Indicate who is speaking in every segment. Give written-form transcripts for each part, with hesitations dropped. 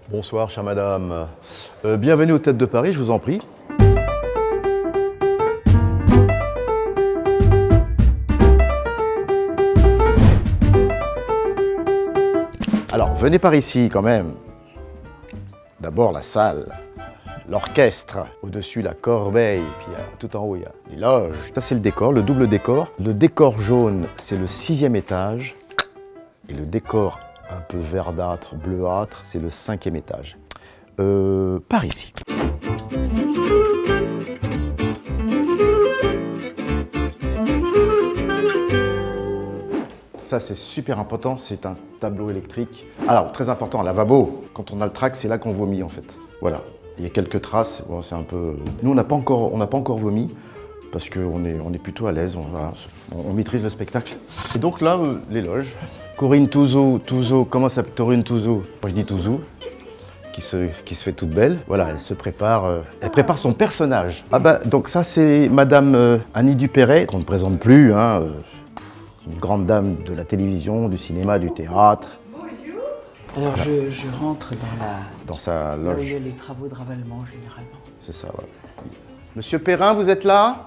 Speaker 1: Bonsoir, chère madame. Bienvenue aux Têtes de Paris, je vous en prie. Alors, venez par ici quand même. D'abord la salle, l'orchestre, au-dessus la corbeille, puis tout en haut il y a les loges. Ça c'est le décor, le double décor. Le décor jaune, c'est le 6e étage. Et le décor un peu verdâtre, bleuâtre, c'est le 5e étage. Par ici. Ça, c'est super important, c'est un tableau électrique. Alors, très important, un lavabo. Quand on a le trac, c'est là qu'on vomit, en fait. Voilà. Il y a quelques traces, bon, c'est un peu... Nous, on n'a pas encore vomi, parce qu'on est plutôt à l'aise, on maîtrise le spectacle. Et donc là, les loges. Corinne Touzeau, comment ça s'appelle Corinne Touzeau? Moi, je dis Touzeau, qui se fait toute belle. Voilà, elle prépare son personnage. Ah bah, donc ça, c'est Madame Annie Dupéret, qu'on ne présente plus, hein. Une grande dame de la télévision, du cinéma, du théâtre.
Speaker 2: Alors voilà. je rentre
Speaker 1: dans sa loge.
Speaker 2: Là où il y a les travaux de ravalement généralement.
Speaker 1: C'est ça, voilà. Monsieur Perrin, vous êtes là?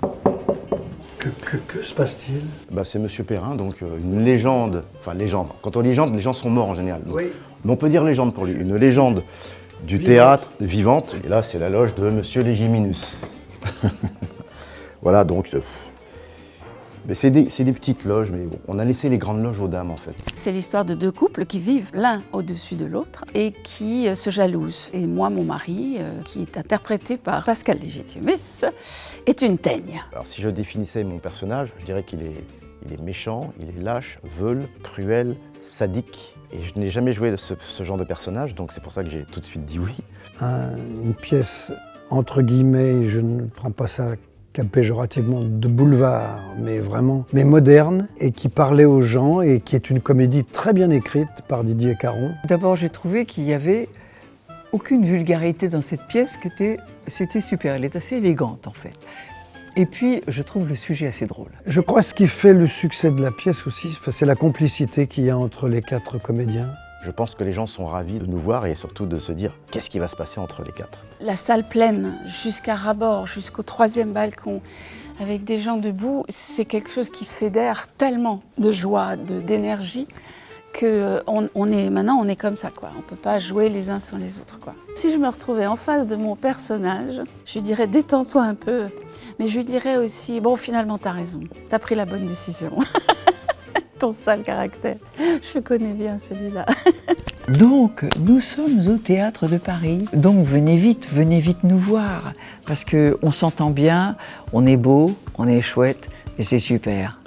Speaker 3: Que se passe-t-il?
Speaker 1: Bah, c'est Monsieur Perrin, donc une légende. Enfin, légende. Quand on dit légende, les gens sont morts en général. Donc,
Speaker 3: oui.
Speaker 1: Mais on peut dire légende pour lui. Une légende du théâtre vivante. Et là, c'est la loge de Monsieur Légiminus. Voilà, donc... Mais c'est des petites loges, mais bon, on a laissé les grandes loges aux dames en fait.
Speaker 4: C'est l'histoire de deux couples qui vivent l'un au-dessus de l'autre et qui se jalousent. Et moi, mon mari, qui est interprété par Pascal Légitimus, est une teigne.
Speaker 1: Alors si je définissais mon personnage, je dirais qu'il est méchant, il est lâche, veule, cruel, sadique. Et je n'ai jamais joué ce genre de personnage, donc c'est pour ça que j'ai tout de suite dit oui.
Speaker 3: Une pièce, entre guillemets, je ne prends pas ça péjorativement, de boulevard, mais moderne, et qui parlait aux gens, et qui est une comédie très bien écrite par Didier Caron.
Speaker 2: D'abord, j'ai trouvé qu'il n'y avait aucune vulgarité dans cette pièce, c'était super, elle est assez élégante en fait. Et puis, je trouve le sujet assez drôle.
Speaker 3: Je crois que ce qui fait le succès de la pièce aussi, c'est la complicité qu'il y a entre les 4 comédiens.
Speaker 1: Je pense que les gens sont ravis de nous voir et surtout de se dire qu'est-ce qui va se passer entre les 4.
Speaker 4: La salle pleine, jusqu'à rabord, jusqu'au 3e balcon, avec des gens debout, c'est quelque chose qui fédère tellement de joie, d'énergie, que maintenant on est comme ça, quoi. On ne peut pas jouer les uns sans les autres, quoi. Si je me retrouvais en face de mon personnage, je lui dirais détends-toi un peu, mais je lui dirais aussi bon finalement t'as raison, t'as pris la bonne décision. Ton sale caractère. Je le connais bien, celui-là.
Speaker 2: Donc, nous sommes au Théâtre de Paris. Donc, venez vite nous voir. Parce qu'on s'entend bien, on est beau, on est chouette et c'est super.